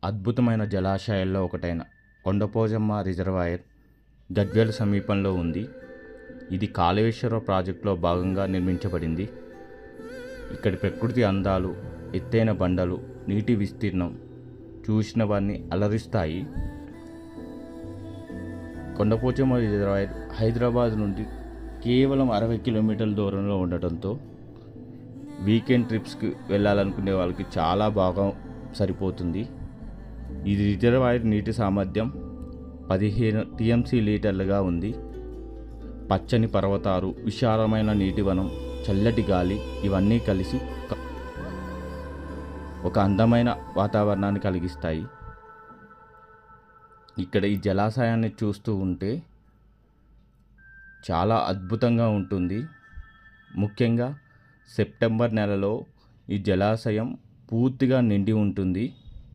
అద్భుతమైన జలాశయాల్లో ఒకటైన కొండపోచమ్మ రిజర్వాయర్ గద్వేల్ సమీపంలో ఉంది. ఇది కాళేశ్వర ప్రాజెక్టులో భాగంగా నిర్మించబడింది. ఇక్కడి ప్రకృతి అందాలు, ఎత్తైన బండలు, నీటి విస్తీర్ణం చూసిన వారిని అలరిస్తాయి. కొండపోచమ్మ రిజర్వాయర్ హైదరాబాద్ నుండి కేవలం 60 కిలోమీటర్ల దూరంలో ఉండటంతో వీకెండ్ ట్రిప్స్కి వెళ్ళాలనుకునే వాళ్ళకి చాలా బాగా సరిపోతుంది. ఈ రిజర్వాయర్ నీటి సామర్థ్యం 15 టీఎంసీ లీటర్లుగా ఉంది. పచ్చని పర్వతాలు, విశాలమైన నీటి వనం, చల్లటి గాలి ఇవన్నీ కలిసి ఒక అందమైన వాతావరణాన్ని కలిగిస్తాయి. ఇక్కడ ఈ జలాశయాన్ని చూస్తూ ఉంటే చాలా అద్భుతంగా ఉంటుంది. ముఖ్యంగా సెప్టెంబర్ నెలలో ఈ జలాశయం పూర్తిగా నిండి ఉంటుంది.